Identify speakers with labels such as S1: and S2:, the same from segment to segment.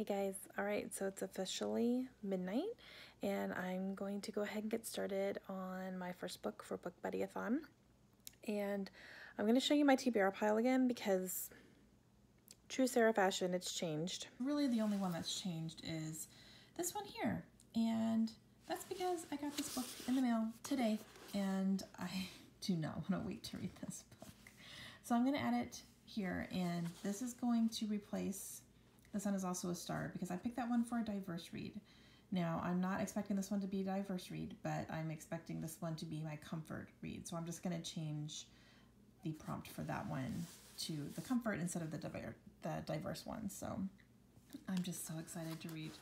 S1: guys, all right, so it's officially midnight and I'm going to go ahead and get started on my first book for BookBuddyathon. And I'm going to show you my TBR pile again because true Sarah fashion, it's changed. Really the only one that's changed is this one here, and that's because I got this book in the mail today and I do not want to wait to read this book. So I'm going to add it here, and this is going to replace The Sun is Also a Star because I picked that one for a diverse read. Now, I'm not expecting this one to be a diverse read, but I'm expecting this one to be my comfort read. So I'm just going to change the prompt for that one to the comfort instead of the diverse one. So I'm just so excited to read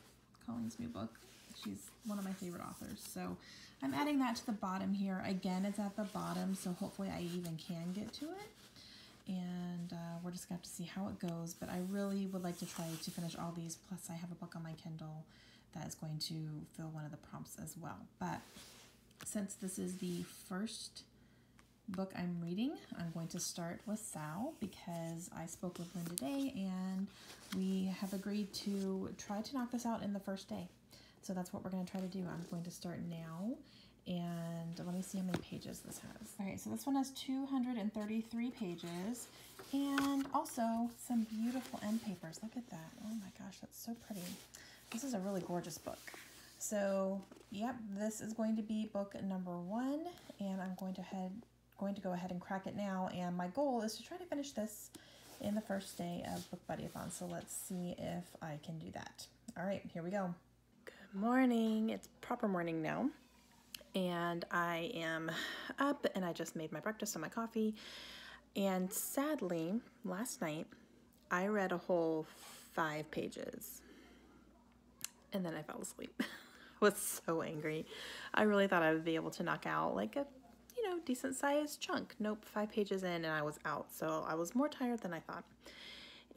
S1: Colleen's new book. She's one of my favorite authors. So I'm adding that to the bottom here. Again, it's at the bottom, so hopefully I even can get to it. And we're just going to have to see how it goes. But I really would like to try to finish all these. Plus, I have a book on my Kindle that is going to fill one of the prompts as well. But since this is the first book I'm reading, I'm going to start with Sal because I spoke with Lynn today and we have agreed to try to knock this out in the first day. So that's what we're going to try to do. I'm going to start now. And let me see how many pages this has. All right, so this one has 233 pages and also some beautiful end papers. Look at that. Oh my gosh, that's so pretty. This is a really gorgeous book. So, yep, this is going to be book number 1, and I'm going to go ahead and crack it now. And my goal is to try to finish this in the first day of BookBuddyathon. So let's see if I can do that. All right, here we go. Good morning. It's proper morning now. And I am up and I just made my breakfast and my coffee. And sadly, last night, I read a whole 5 pages. And then I fell asleep. I was so angry. I really thought I would be able to knock out like a, decent sized chunk. Nope, 5 pages in and I was out. So I was more tired than I thought.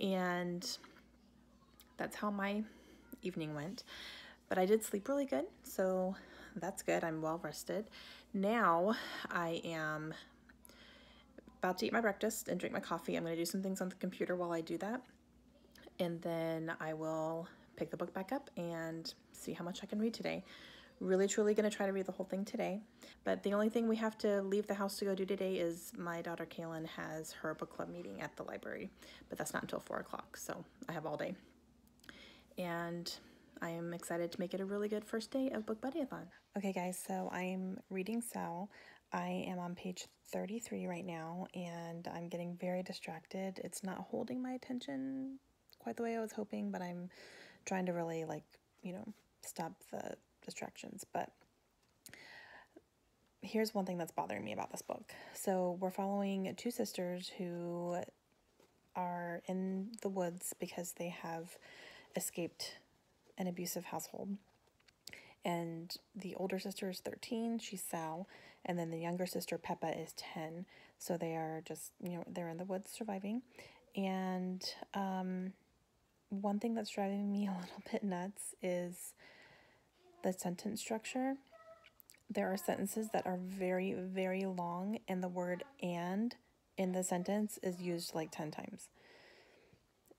S1: And that's how my evening went. But I did sleep really good, so that's good. I'm well rested. Now I am about to eat my breakfast and drink my coffee. I'm going to do some things on the computer while I do that. And then I will pick the book back up and see how much I can read today. Really, truly going to try to read the whole thing today. But the only thing we have to leave the house to go do today is my daughter Kaylin has her book club meeting at the library. But that's not until 4 o'clock, so I have all day. And I am excited to make it a really good first day of BookBuddyathon. Okay guys, so I'm reading Sal. I am on page 33 right now and I'm getting very distracted. It's not holding my attention quite the way I was hoping, but I'm trying to really stop the distractions. But here's one thing that's bothering me about this book. So we're following 2 sisters who are in the woods because they have escaped an abusive household. And the older sister is 13, she's Sal, and then the younger sister, Peppa, is 10. So they are just, they're in the woods surviving. And one thing that's driving me a little bit nuts is the sentence structure. There are sentences that are very, very long, and the word "and" in the sentence is used like 10 times.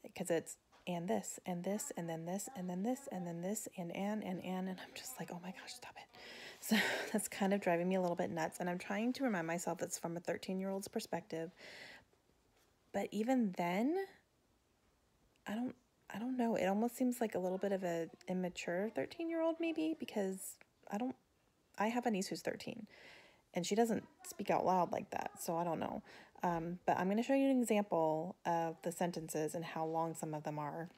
S1: Because it's and this, and this, and then this, and then this, and then this, and I'm just like, oh my gosh, stop it. So that's kind of driving me a little bit nuts, and I'm trying to remind myself that's from a 13-year-old's perspective. But even then, I don't know. It almost seems like a little bit of an immature 13-year-old maybe, because I have a niece who's 13, and she doesn't speak out loud like that, so I don't know. But I'm going to show you an example of the sentences and how long some of them are,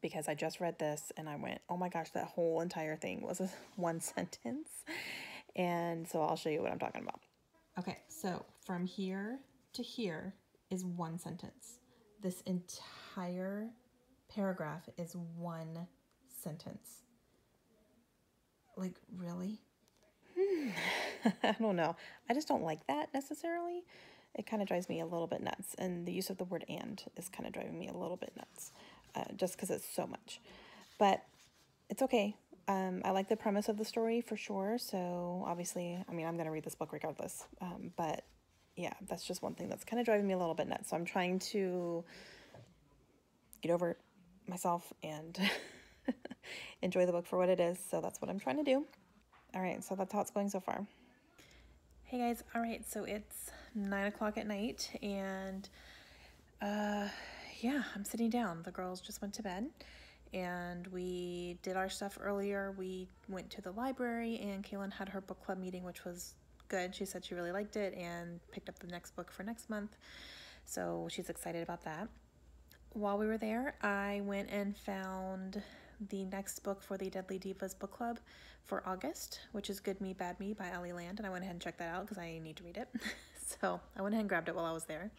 S1: because I just read this and I went, oh my gosh, that whole entire thing was one sentence. And so I'll show you what I'm talking about. Okay, so from here to here is one sentence. This entire paragraph is one sentence. Like, really? I don't know. I just don't like that necessarily. It kind of drives me a little bit nuts. And the use of the word "and" is kind of driving me a little bit nuts, just because it's so much. But it's okay. I like the premise of the story for sure. So obviously, I'm going to read this book regardless. But yeah, that's just one thing that's kind of driving me a little bit nuts. So I'm trying to get over it myself and enjoy the book for what it is. So that's what I'm trying to do. All right, so that's how it's going so far. Hey guys, all right, so it's 9 o'clock at night, and yeah, I'm sitting down. The girls just went to bed, and we did our stuff earlier. We went to the library, and Kaylin had her book club meeting, which was good. She said she really liked it and picked up the next book for next month, so she's excited about that. While we were there, I went and found the next book for the Deadly Divas book club for August, which is Good Me, Bad Me by Ellie Land, and I went ahead and checked that out because I need to read it. So I went ahead and grabbed it while I was there.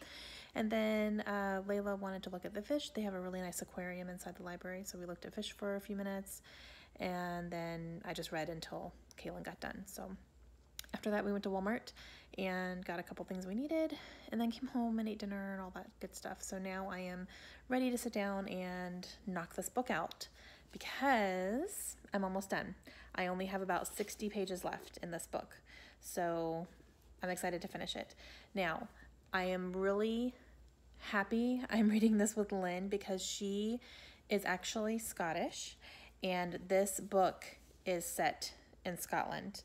S1: And then Layla wanted to look at the fish. They have a really nice aquarium inside the library, so we looked at fish for a few minutes, and then I just read until Kaylin got done. So after that, we went to Walmart and got a couple things we needed, and then came home and ate dinner and all that good stuff. So now I am ready to sit down and knock this book out because I'm almost done. I only have about 60 pages left in this book, so I'm excited to finish it. Now, I am really happy I'm reading this with Lynn because she is actually Scottish, and this book is set in Scotland,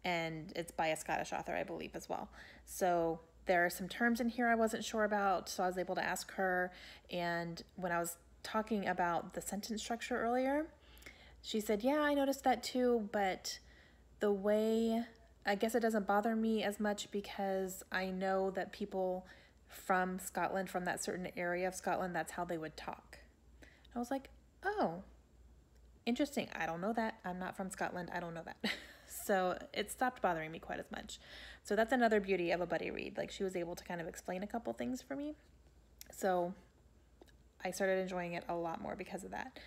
S1: and it's by a Scottish author, I believe, as well. So there are some terms in here I wasn't sure about, so I was able to ask her, and when I was talking about the sentence structure earlier, she said, yeah, I noticed that too, but the way, I guess it doesn't bother me as much because I know that people from Scotland, from that certain area of Scotland, that's how they would talk. I was like, oh, interesting. I don't know that. I'm not from Scotland. I don't know that. So it stopped bothering me quite as much. So that's another beauty of a buddy read. Like, she was able to kind of explain a couple things for me. So I started enjoying it a lot more because of that.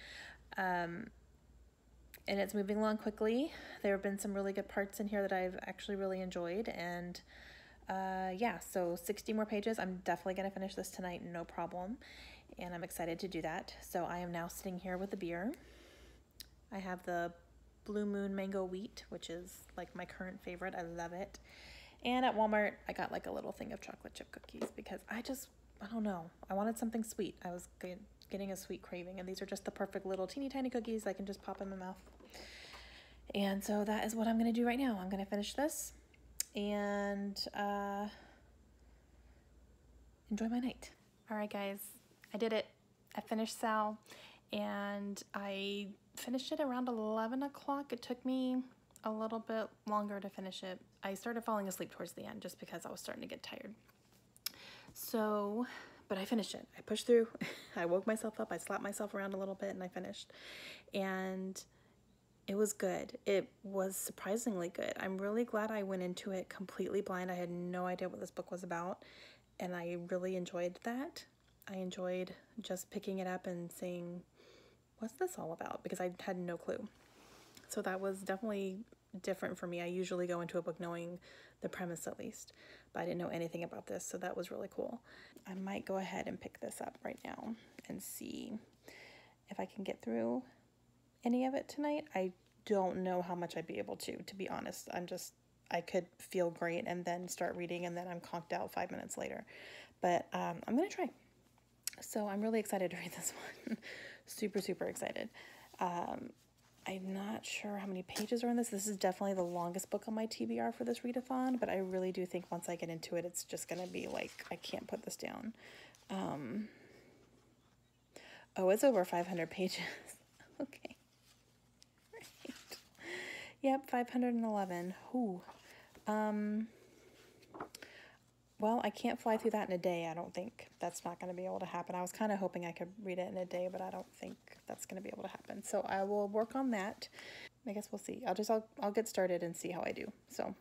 S1: And it's moving along quickly. There have been some really good parts in here that I've actually really enjoyed. And yeah, so 60 more pages. I'm definitely going to finish this tonight, no problem. And I'm excited to do that. So I am now sitting here with a beer. I have the Blue Moon Mango Wheat, which is like my current favorite. I love it. And at Walmart, I got like a little thing of chocolate chip cookies because I don't know. I wanted something sweet. I was getting a sweet craving, and these are just the perfect little teeny tiny cookies I can just pop in my mouth. And so that is what I'm going to do right now. I'm going to finish this and enjoy my night. All right, guys, I did it. I finished Sal, and I finished it around 11 o'clock. It took me a little bit longer to finish it. I started falling asleep towards the end just because I was starting to get tired. So, but I finished it. I pushed through. I woke myself up. I slapped myself around a little bit, and I finished. And it was good. It was surprisingly good. I'm really glad I went into it completely blind. I had no idea what this book was about, and I really enjoyed that. I enjoyed just picking it up and saying, what's this all about? Because I had no clue. So that was definitely different for me. I usually go into a book knowing the premise at least, but I didn't know anything about this, so that was really cool. I might go ahead and pick this up right now and see if I can get through any of it tonight. I don't know how much I'd be able to be honest. I could feel great and then start reading, and then I'm conked out 5 minutes later. But I'm going to try. So I'm really excited to read this one. Super, super excited. I'm not sure how many pages are in this. This is definitely the longest book on my TBR for this readathon, but I really do think once I get into it, it's just going to be like, I can't put this down. Oh, it's over 500 pages. Okay. Right. Yep, 511. Ooh. Well, I can't fly through that in a day, I don't think. That's not going to be able to happen. I was kind of hoping I could read it in a day, but I don't think that's going to be able to happen. So I will work on that. I guess we'll see. I'll get started and see how I do. So,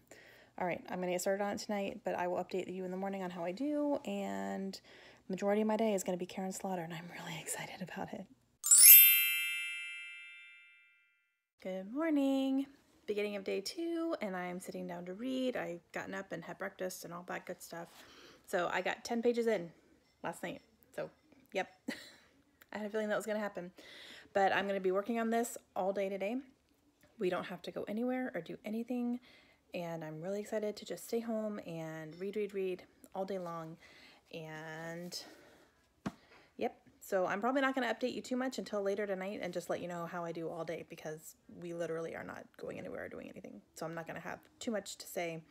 S1: all right, I'm going to get started on it tonight, but I will update you in the morning on how I do, and majority of my day is going to be Karen Slaughter, and I'm really excited about it. Good morning. Beginning of day 2, and I'm sitting down to read. I've gotten up and had breakfast and all that good stuff. So I got 10 pages in last night. So, yep. I had a feeling that was going to happen. But I'm going to be working on this all day today. We don't have to go anywhere or do anything. And I'm really excited to just stay home and read all day long. And, yep. So I'm probably not going to update you too much until later tonight and just let you know how I do all day, because we literally are not going anywhere or doing anything. So I'm not going to have too much to say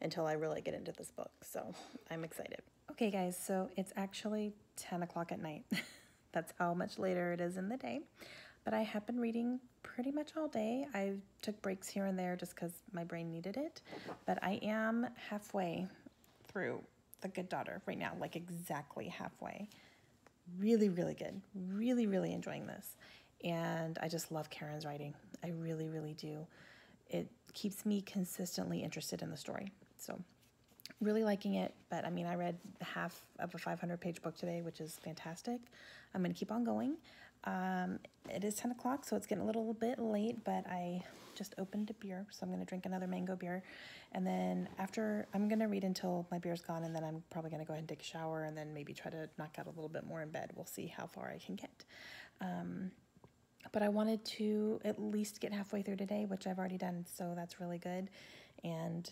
S1: until I really get into this book. So I'm excited. Okay guys, so it's actually 10 o'clock at night. That's how much later it is in the day. But I have been reading pretty much all day. I took breaks here and there just because my brain needed it. But I am halfway through The Good Daughter right now, like exactly halfway. Really, really good. Really, really enjoying this. And I just love Karen's writing. I really, really do. It keeps me consistently interested in the story. So really liking it. But I mean, I read half of a 500-page book today, which is fantastic. I'm going to keep on going. It is 10 o'clock, so it's getting a little bit late, but I just opened a beer, so I'm going to drink another mango beer. And then after, I'm going to read until my beer's gone, and then I'm probably going to go ahead and take a shower and then maybe try to knock out a little bit more in bed. We'll see how far I can get. But I wanted to at least get halfway through today, which I've already done, so that's really good. And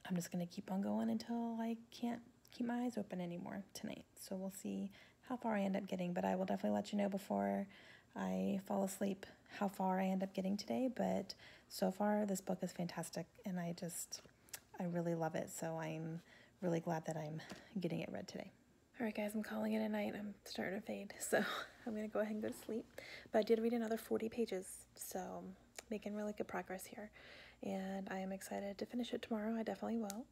S1: I'm just going to keep on going until I can't keep my eyes open anymore tonight. So we'll see how far I end up getting, but I will definitely let you know before I fall asleep how far I end up getting today. But so far, this book is fantastic, and I really love it. So I'm really glad that I'm getting it read today. All right, guys, I'm calling it a night. I'm starting to fade, so I'm going to go ahead and go to sleep. But I did read another 40 pages, so making really good progress here. And I am excited to finish it tomorrow. I definitely will.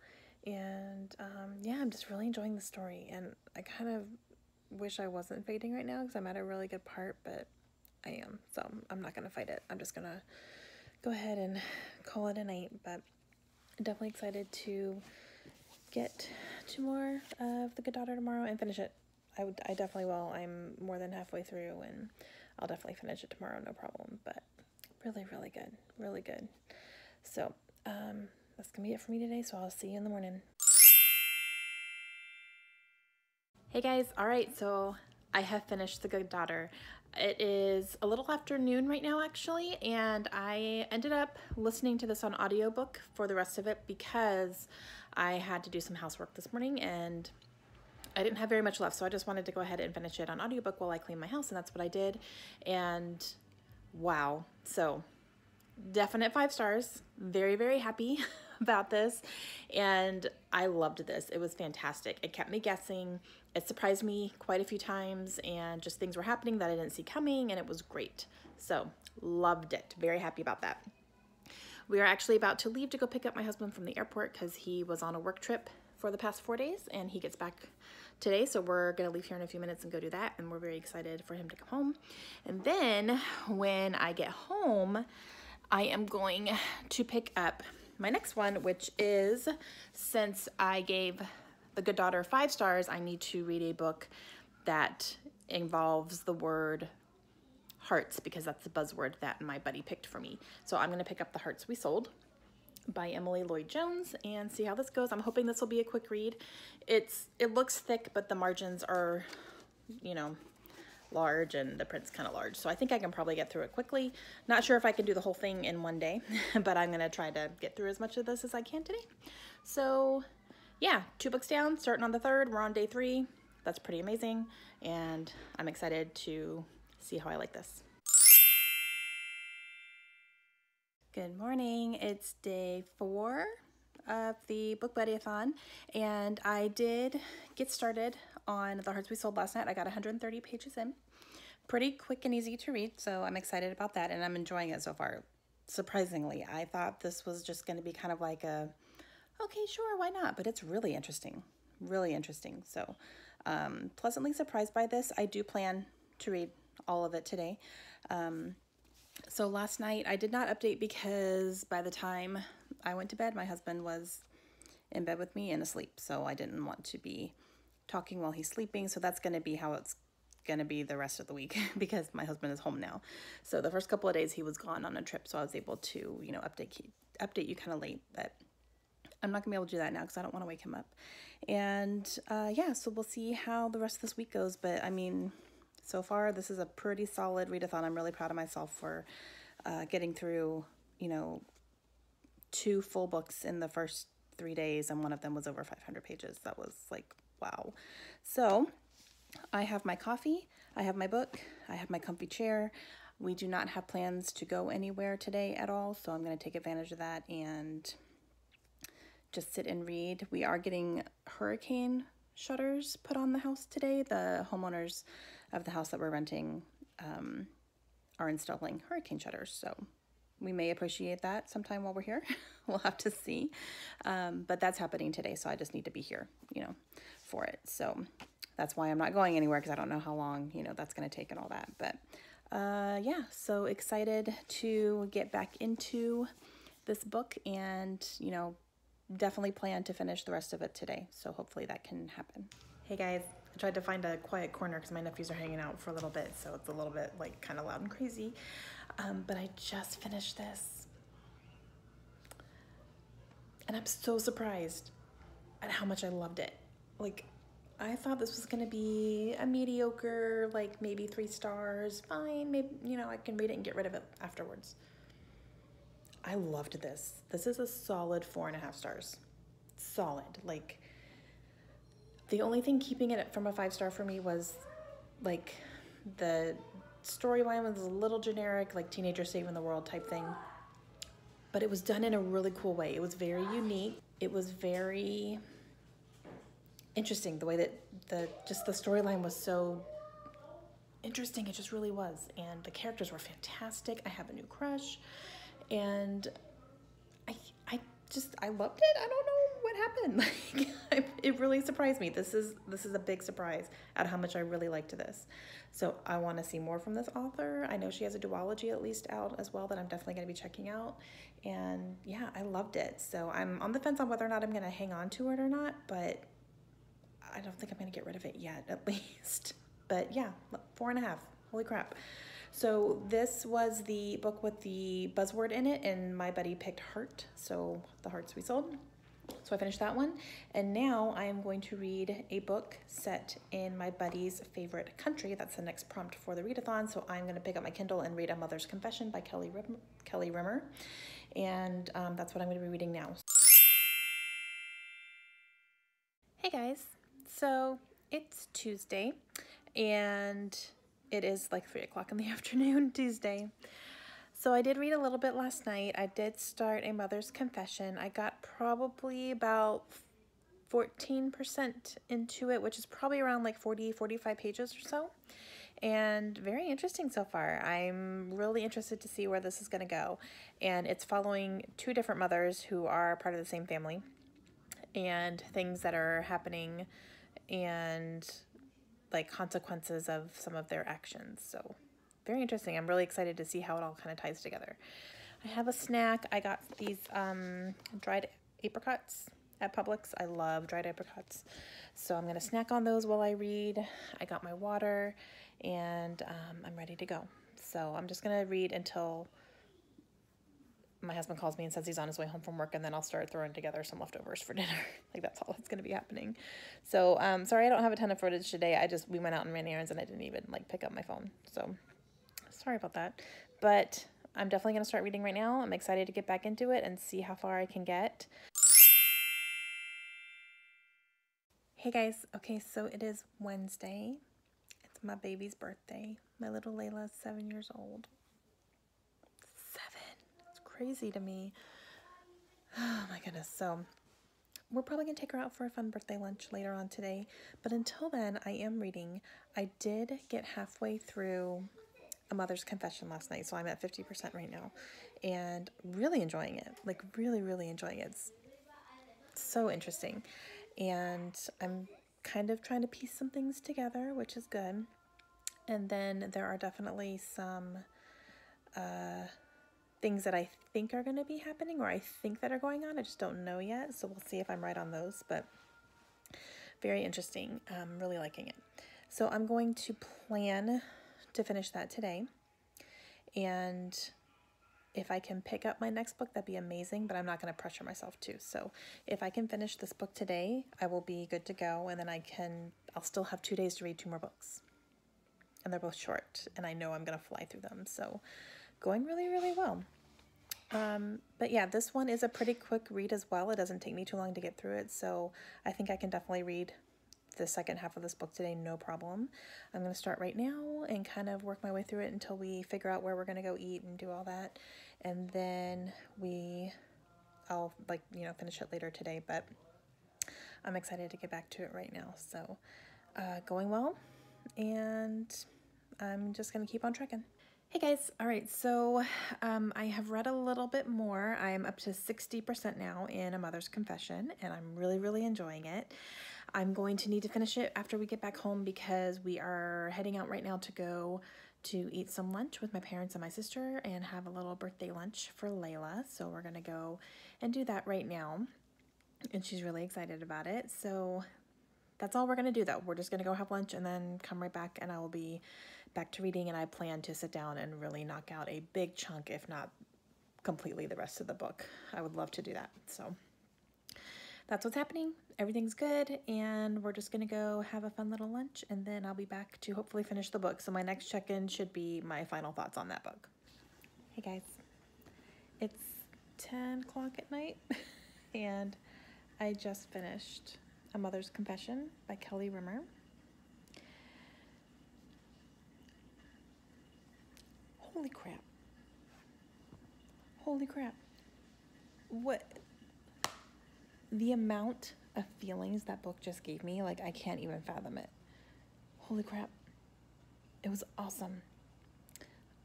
S1: And yeah, I'm just really enjoying the story. And I kind of wish I wasn't fading right now because I'm at a really good part, but I am. So I'm not going to fight it. I'm just going to go ahead and call it a night. But I'm definitely excited to get to more of The Good Daughter tomorrow and finish it. I definitely will. I'm more than halfway through, and I'll definitely finish it tomorrow, no problem. But really, really good. Really good. So that's going to be it for me today, so I'll see you in the morning. Hey guys, all right, so I have finished The Good Daughter. It is a little after noon right now, actually, and I ended up listening to this on audiobook for the rest of it because I had to do some housework this morning and I didn't have very much left, so I just wanted to go ahead and finish it on audiobook while I clean my house, and that's what I did. And wow, so definite 5 stars. Very, very happy about this. And I loved this. It was fantastic. It kept me guessing. It surprised me quite a few times, and just things were happening that I didn't see coming, and it was great. So loved it. Very happy about that. We are actually about to leave to go pick up my husband from the airport because he was on a work trip for the past 4 days, and he gets back today. So we're going to leave here in a few minutes and go do that. And we're very excited for him to come home. And then when I get home, I am going to pick up my next one, which is, since I gave The Good Daughter 5 stars, I need to read a book that involves the word hearts, because that's the buzzword that my buddy picked for me. So I'm going to pick up The Hearts We Sold by Emily Lloyd Jones and see how this goes. I'm hoping this will be a quick read. It looks thick, but the margins are, you know, large, and the print's kind of large, so I think I can probably get through it quickly. Not sure if I can do the whole thing in one day, but I'm gonna try to get through as much of this as I can today. So yeah, 2 books down, starting on the 3rd. We're on day 3. That's pretty amazing, and I'm excited to see how I like this. Good morning. It's day 4 of the BookBuddyathon, and I did get started on The Hearts We Sold last night. I got 130 pages in. Pretty quick and easy to read, so I'm excited about that, and I'm enjoying it so far. Surprisingly, I thought this was just going to be kind of like a, okay, sure, why not? But it's really interesting, really interesting. So pleasantly surprised by this. I do plan to read all of it today. So last night I did not update because by the time I went to bed, my husband was in bed with me and asleep. So I didn't want to be talking while he's sleeping. So that's going to be how it's going to be the rest of the week because my husband is home now. So the first couple of days he was gone on a trip. So I was able to, you know, update you kind of late, but I'm not gonna be able to do that now because I don't want to wake him up. And yeah, so we'll see how the rest of this week goes. But I mean, so far this is a pretty solid readathon. I'm really proud of myself for getting through, you know, 2 full books in the first 3 days, and one of them was over 500 pages. That was like, wow. So I have my coffee, I have my book, I have my comfy chair. We do not have plans to go anywhere today at all, so I'm going to take advantage of that and just sit and read. We are getting hurricane shutters put on the house today. The homeowners of the house that we're renting are installing hurricane shutters, so we may appreciate that sometime while we're here. We'll have to see. But that's happening today, so I just need to be here, for it. So that's why I'm not going anywhere, because I don't know how long, that's going to take and all that. But yeah, so excited to get back into this book and, definitely plan to finish the rest of it today. So hopefully that can happen. Hey guys, I tried to find a quiet corner because my nephews are hanging out for a little bit, so it's a little bit like kind of loud and crazy. But I just finished this. And I'm so surprised at how much I loved it. Like, I thought this was going to be a mediocre, like maybe 3 stars, fine, maybe, I can read it and get rid of it afterwards. I loved this. This is a solid 4.5 stars. Solid. Like, the only thing keeping it from a 5-star for me was, like, the storyline was a little generic, like teenager saving the world type thing. But it was done in a really cool way. It was very unique. It was very interesting, the way that the storyline was so interesting. It just really was. And the characters were fantastic. I have a new crush. And I loved it. I don't know what happened. Like, it really surprised me. This is a big surprise at how much I really liked this. So I want to see more from this author. I know she has a duology at least out as well that I'm definitely going to be checking out. And yeah, I loved it. So I'm on the fence on whether or not I'm going to hang on to it or not, but I don't think I'm going to get rid of it yet, at least. But yeah, 4.5. Holy crap. So this was the book with the buzzword in it, and my buddy picked Heart, so the hearts we sold. So I finished that one, and now I am going to read a book set in my buddy's favorite country. That's the next prompt for the readathon, so I'm going to pick up my Kindle and read A Mother's Confession by Kelly Rimmer, and that's what I'm going to be reading now. Hey guys, so it's Tuesday, and it is like 3 o'clock in the afternoon, Tuesday. So I did read a little bit last night. I did start A Mother's Confession. I got probably about 14% into it, which is probably around like 45 pages or so. And very interesting so far. I'm really interested to see where this is going to go. And it's following 2 different mothers who are part of the same family, and things that are happening and like consequences of some of their actions. So very interesting. I'm really excited to see how it all kind of ties together. I have a snack. I got these dried apricots at Publix. I love dried apricots. So I'm going to snack on those while I read. I got my water, and I'm ready to go. So I'm just going to read until my husband calls me and says he's on his way home from work, and then I'll start throwing together some leftovers for dinner. Like, that's all that's going to be happening. So sorry I don't have a ton of footage today. We went out and ran errands, and I didn't even like pick up my phone. So sorry about that. But I'm definitely going to start reading right now. I'm excited to get back into it and see how far I can get. Hey guys, okay, so it is Wednesday. It's my baby's birthday. My little Layla's 7 years old. 7. It's crazy to me. Oh my goodness. So we're probably going to take her out for a fun birthday lunch later on today. But until then, I am reading. I did get halfway through A Mother's Confession last night, so I'm at 50% right now. And really enjoying it. Like, really, really enjoying it. It's so interesting. And I'm kind of trying to piece some things together, which is good. And then there are definitely some things that I think are going to be happening, or I think that are going on. I just don't know yet, so we'll see if I'm right on those. But very interesting. I'm really liking it. So I'm going to plan to finish that today. And if I can pick up my next book, that'd be amazing, but I'm not going to pressure myself to. So if I can finish this book today, I will be good to go, and then I'll still have 2 days to read 2 more books. And they're both short, and I know I'm going to fly through them. So going really, really well. But yeah, this one is a pretty quick read as well. It doesn't take me too long to get through it, so I think I can definitely read the second half of this book today, no problem. I'm going to start right now and kind of work my way through it until we figure out where we're going to go eat and do all that. And then I'll finish it later today, but I'm excited to get back to it right now. So going well, and I'm just going to keep on trekking. Hey guys, all right, so I have read a little bit more. I am up to 60% now in A Mother's Confession, and I'm really, really enjoying it. I'm going to need to finish it after we get back home because we are heading out right now to go to eat some lunch with my parents and my sister and have a little birthday lunch for Layla. So we're going to go and do that right now, and she's really excited about it. So that's all we're going to do, though. We're just going to go have lunch and then come right back, and I will be back to reading, and I plan to sit down and really knock out a big chunk, if not completely, the rest of the book. I would love to do that. So that's what's happening. Everything's good, and we're just going to go have a fun little lunch, and then I'll be back to hopefully finish the book. So my next check-in should be my final thoughts on that book. Hey, guys. It's 10 o'clock at night, and I just finished A Mother's Confession by Kelly Rimmer. Holy crap. Holy crap. What? The amount of feelings that book just gave me, like, I can't even fathom it. Holy crap. It was awesome.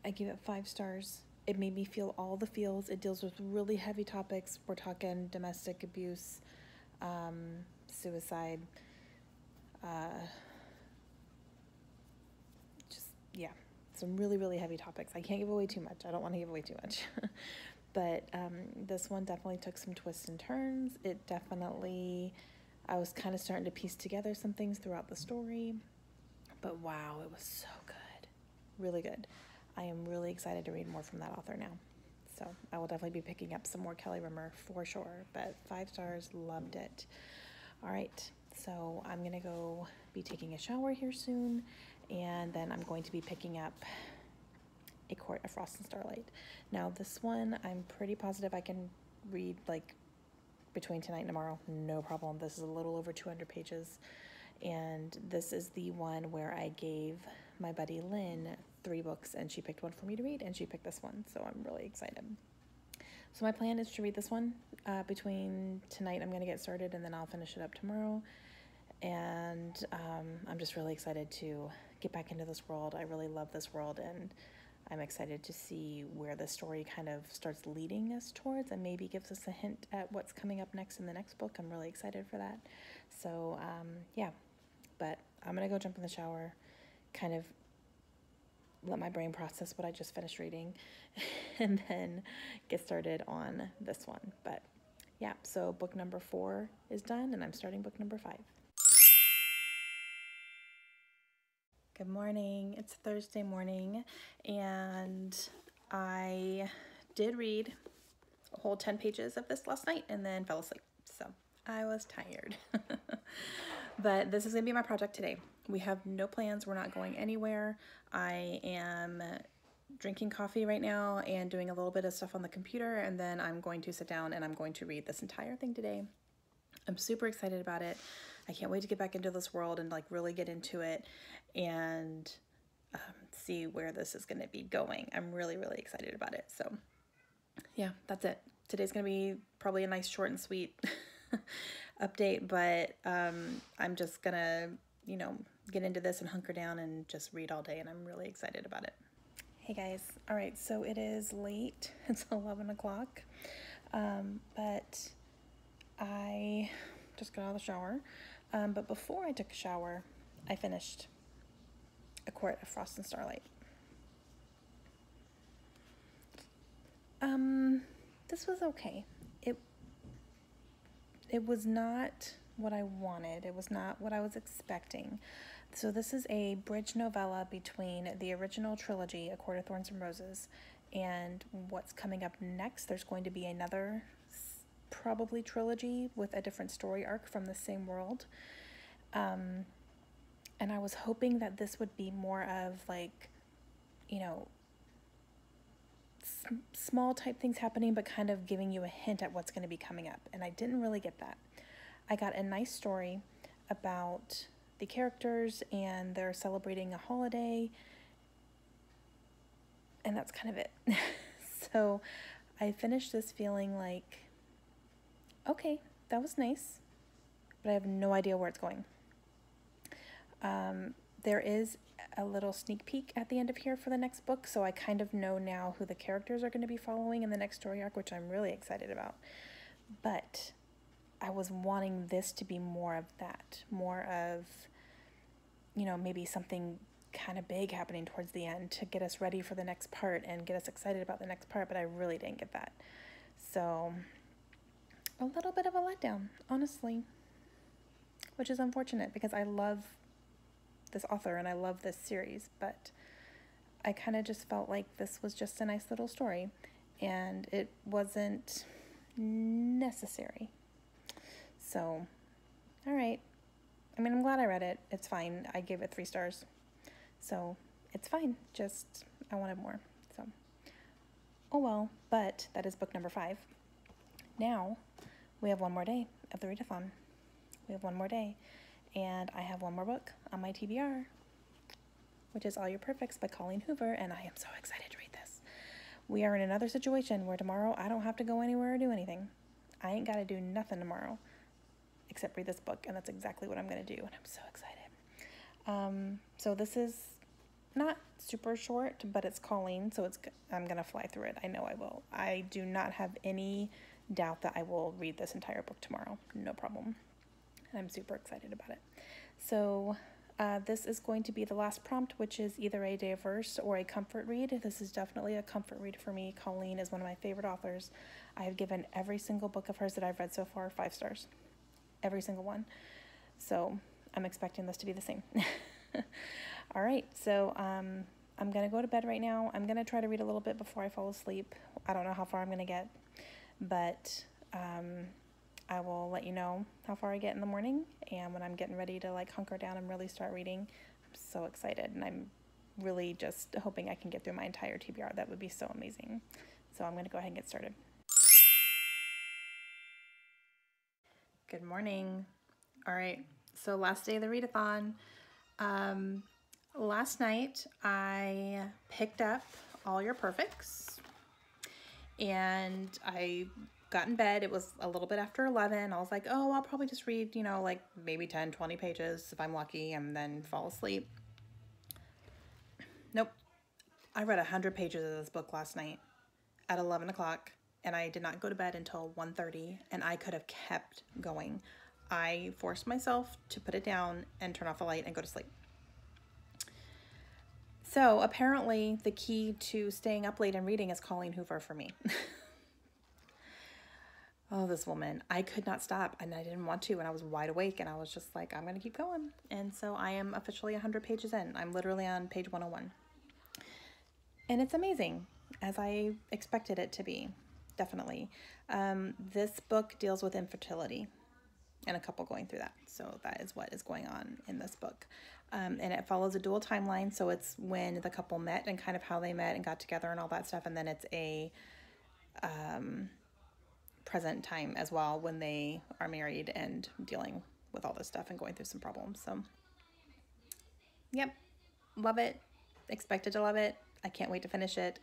S1: I gave it 5 stars. It made me feel all the feels. It deals with really heavy topics. We're talking domestic abuse, suicide, yeah, some really, really heavy topics. I can't give away too much. I don't want to give away too much. But this one definitely took some twists and turns. It definitely, I was kind of starting to piece together some things throughout the story. But wow, it was so good. Really good. I am really excited to read more from that author now. So I will definitely be picking up some more Kelly Rimmer for sure. But 5 stars, loved it. All right, so I'm going to go be taking a shower here soon. And then I'm going to be picking up A Court of Frost and Starlight. Now this one, I'm pretty positive I can read like between tonight and tomorrow, no problem. This is a little over 200 pages. And this is the one where I gave my buddy Lynn 3 books, and she picked one for me to read, and she picked this one. So I'm really excited. So my plan is to read this one between tonight. I'm going to get started, and then I'll finish it up tomorrow. And I'm just really excited to get back into this world. I really love this world, and I'm excited to see where the story kind of starts leading us towards and maybe gives us a hint at what's coming up next in the next book. I'm really excited for that. So, yeah, but I'm going to go jump in the shower, kind of let my brain process what I just finished reading, and then get started on this one. But, yeah, so book number 4 is done, and I'm starting book number 5. Good morning. It's Thursday morning, and I did read a whole 10 pages of this last night and then fell asleep. So I was tired. But this is going to be my project today. We have no plans. We're not going anywhere. I am drinking coffee right now and doing a little bit of stuff on the computer, and then I'm going to sit down and I'm going to read this entire thing today. I'm super excited about it. I can't wait to get back into this world and like really get into it and see where this is going to be going. I'm really, really excited about it. So yeah, that's it. Today's going to be probably a nice short and sweet update, but I'm just going to, you know, get into this and hunker down and just read all day, and I'm really excited about it. Hey guys. All right. So it is late. It's 11 o'clock. But I just got out of the shower. But before I took a shower, I finished A Court of Frost and Starlight. This was okay. It was not what I wanted. It was not what I was expecting. So this is a bridge novella between the original trilogy, A Court of Thorns and Roses, and what's coming up next. There's going to be another probably trilogy with a different story arc from the same world. And I was hoping that this would be more of like, you know, small type things happening, but kind of giving you a hint at what's going to be coming up. And I didn't really get that. I got a nice story about the characters, and they're celebrating a holiday, and that's kind of it. So I finished this feeling like, okay, that was nice, but I have no idea where it's going. There is a little sneak peek at the end of here for the next book, so I kind of know now who the characters are going to be following in the next story arc, which I'm really excited about. But I was wanting this to be more of that, more of, you know, maybe something kind of big happening towards the end to get us ready for the next part and get us excited about the next part, but I really didn't get that. So a little bit of a letdown, honestly, which is unfortunate because I love this author and I love this series, but I kind of just felt like this was just a nice little story and it wasn't necessary. So, all right. I mean, I'm glad I read it. It's fine. I gave it 3 stars. So it's fine. Just, I wanted more. So, oh well, but that is book number 5. Now we have one more day of the readathon. We have one more day. And I have one more book on my TBR, which is All Your Perfects by Colleen Hoover, and I am so excited to read this. We are in another situation where tomorrow I don't have to go anywhere or do anything. I ain't got to do nothing tomorrow except read this book, and that's exactly what I'm going to do, and I'm so excited. So this is not super short, but it's Colleen, so I'm going to fly through it. I know I will. I do not have any doubt that I will read this entire book tomorrow. No problem. I'm super excited about it. So this is going to be the last prompt, which is either a diverse or a comfort read. This is definitely a comfort read for me. Colleen is one of my favorite authors. I have given every single book of hers that I've read so far 5 stars. Every single one. So I'm expecting this to be the same. All right, so I'm going to go to bed right now. I'm going to try to read a little bit before I fall asleep. I don't know how far I'm going to get, but I will let you know how far I get in the morning, and when I'm getting ready to like hunker down and really start reading, I'm so excited, and I'm really just hoping I can get through my entire TBR. That would be so amazing. So I'm going to go ahead and get started. Good morning. All right, so last day of the readathon. Last night I picked up All Your Perfects, and I got in bed. It was a little bit after 11. I was like, oh, I'll probably just read, you know, like maybe 10, 20 pages if I'm lucky, and then fall asleep. Nope. I read 100 pages of this book last night at 11 o'clock, and I did not go to bed until 1:30, and I could have kept going. I forced myself to put it down and turn off the light and go to sleep. So apparently the key to staying up late and reading is Colleen Hoover for me. Oh, this woman, I could not stop, and I didn't want to, and I was wide awake, and I was just like, I'm going to keep going. And so I am officially 100 pages in. I'm literally on page 101. And it's amazing, as I expected it to be, definitely. This book deals with infertility and a couple going through that. So that is what is going on in this book. And it follows a dual timeline, so it's when the couple met and kind of how they met and got together and all that stuff, and then it's a present time as well when they are married and dealing with all this stuff and going through some problems. So yep, love it, expected to love it. I can't wait to finish it.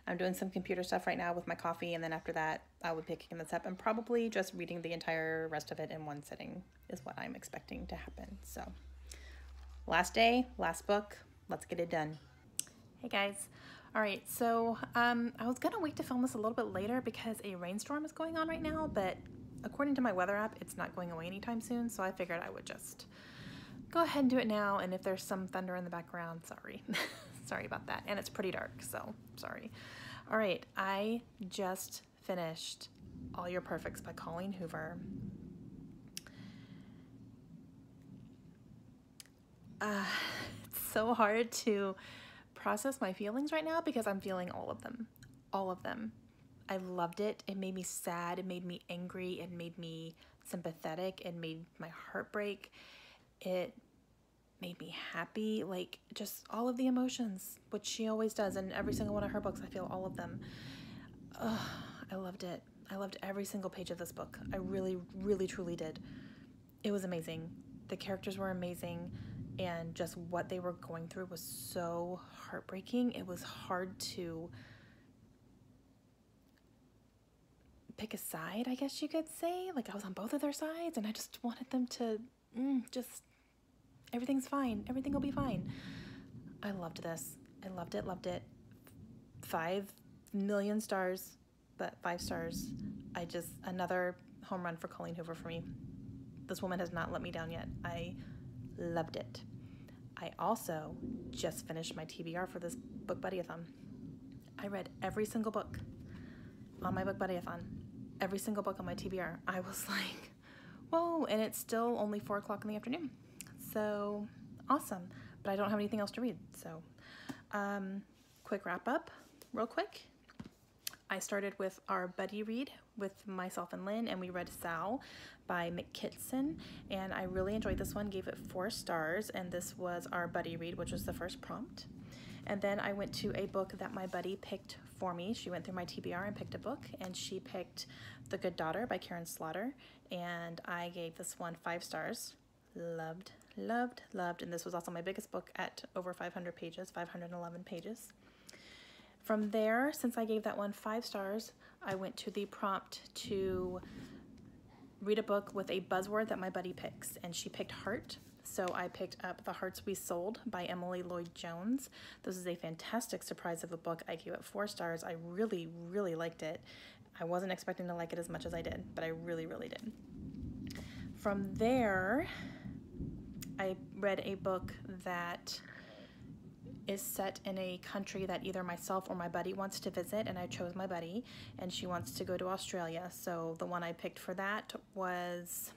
S1: I'm doing some computer stuff right now with my coffee, and then after that I will be picking this up and probably just reading the entire rest of it in one sitting is what I'm expecting to happen. So last day, last book, let's get it done. Hey guys. All right, so I was gonna wait to film this a little bit later because a rainstorm is going on right now, but according to my weather app, it's not going away anytime soon, so I figured I would just go ahead and do it now, and if there's some thunder in the background, sorry. Sorry about that, and it's pretty dark, so sorry. All right, I just finished All Your Perfects by Colleen Hoover. It's so hard to process my feelings right now because I'm feeling all of them. All of them. I loved it. It made me sad. It made me angry. It made me sympathetic. It made my heart break. It made me happy. Like, just all of the emotions, which she always does. In every single one of her books, I feel all of them. I loved it. I loved every single page of this book. I really, really, truly did. It was amazing. The characters were amazing, and just what they were going through was so heartbreaking. It was hard to pick a side, I guess you could say. Like, I was on both of their sides, and I just wanted them to just, everything's fine. Everything will be fine. I loved this. I loved it, loved it. 5 million stars, but 5 stars. Another home run for Colleen Hoover for me. This woman has not let me down yet. I loved it. I also just finished my TBR for this BookBuddyathon. I read every single book on my BookBuddyathon. Every single book on my TBR. I was like, whoa, and it's still only 4 o'clock in the afternoon. So awesome, but I don't have anything else to read. So quick wrap up, real quick. I started with our buddy read with myself and Lynn, and we read Sal by McKitson, and I really enjoyed this one, gave it 4 stars, and this was our buddy read, which was the first prompt. And then I went to a book that my buddy picked for me. She went through my TBR and picked a book, and she picked The Good Daughter by Karen Slaughter, and I gave this one 5 stars. Loved, loved, loved, and this was also my biggest book at over 500 pages, 511 pages. From there, since I gave that one 5 stars, I went to the prompt to read a book with a buzzword that my buddy picks, and she picked Heart. So I picked up The Hearts We Sold by Emily Lloyd-Jones. This is a fantastic surprise of a book. I gave it 4 stars. I really, really liked it. I wasn't expecting to like it as much as I did, but I really, really did. From there, I read a book that is set in a country that either myself or my buddy wants to visit, and I chose my buddy, and she wants to go to Australia. So the one I picked for that was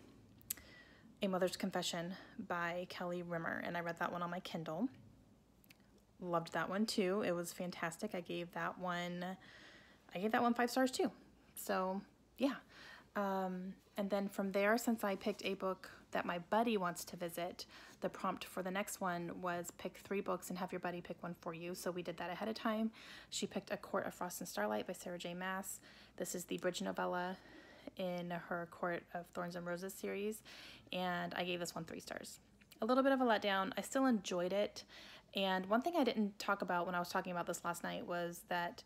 S1: A Mother's Confession by Kelly Rimmer, and I read that one on my Kindle. Loved that one too. It was fantastic. I gave that one 5 stars too. So yeah. And then from there, since I picked a book that my buddy wants to visit, the prompt for the next one was pick 3 books and have your buddy pick one for you. So we did that ahead of time. She picked A Court of Frost and Starlight by Sarah J. Maas. This is the bridge novella in her Court of Thorns and Roses series, and I gave this one 3 stars. A little bit of a letdown. I still enjoyed it, and one thing I didn't talk about when I was talking about this last night was that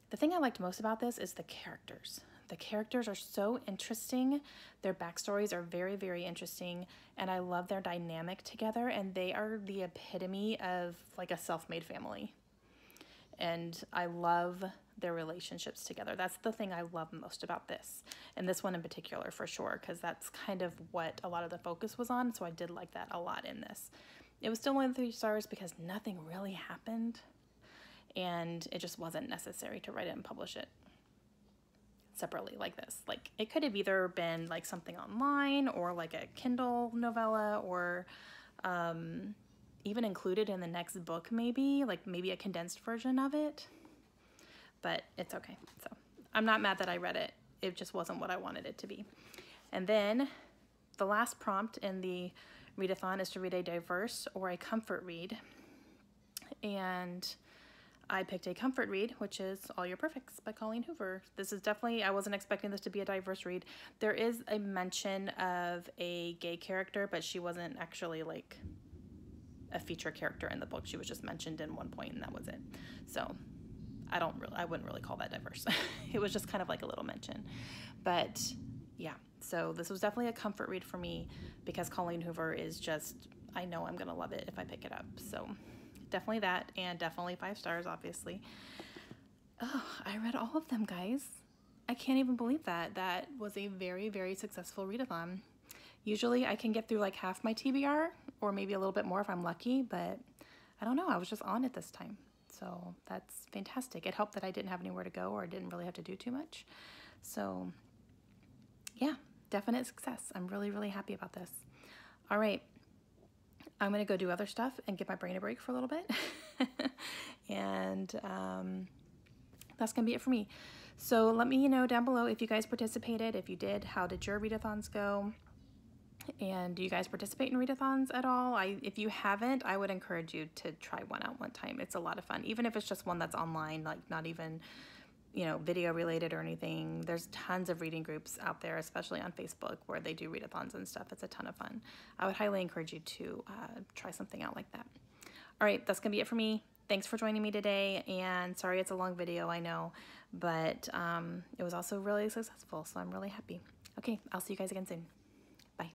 S1: the thing I liked most about this is the characters. The characters are so interesting. Their backstories are very, very interesting, and I love their dynamic together, and they are the epitome of like a self-made family. And I love their relationships together. That's the thing I love most about this, and this one in particular for sure, because that's kind of what a lot of the focus was on, so I did like that a lot in this. It was still only 3 stars because nothing really happened, and it just wasn't necessary to write it and publish it separately like this. Like, it could have either been like something online or like a Kindle novella, or even included in the next book, maybe a condensed version of it, but it's okay. So I'm not mad that I read it. It just wasn't what I wanted it to be. And then the last prompt in the readathon is to read a diverse or a comfort read, and I picked a comfort read, which is All Your Perfects by Colleen Hoover. This is definitely, I wasn't expecting this to be a diverse read. There is a mention of a gay character, but she wasn't actually like a feature character in the book. She was just mentioned in one point, and that was it. So I wouldn't really call that diverse. It was just kind of like a little mention. But yeah, so this was definitely a comfort read for me because Colleen Hoover is just, I know I'm gonna love it if I pick it up. So definitely that, and definitely 5 stars, obviously. Oh, I read all of them, guys. I can't even believe that. That was a very, very successful readathon. Usually I can get through like half my TBR, or maybe a little bit more if I'm lucky, but I don't know, I was just on it this time. So that's fantastic. It helped that I didn't have anywhere to go or didn't really have to do too much. So yeah, definite success. I'm really, really happy about this. All right. I'm going to go do other stuff and give my brain a break for a little bit. And that's going to be it for me. So let me know down below if you guys participated. If you did, how did your readathons go? And do you guys participate in readathons at all? If you haven't, I would encourage you to try one out one time. It's a lot of fun, even if it's just one that's online, like not even you know, video related or anything. There's tons of reading groups out there, especially on Facebook, where they do readathons and stuff. It's a ton of fun. I would highly encourage you to try something out like that. All right, that's gonna be it for me. Thanks for joining me today, and sorry it's a long video, I know, but it was also really successful, so I'm really happy. Okay, I'll see you guys again soon.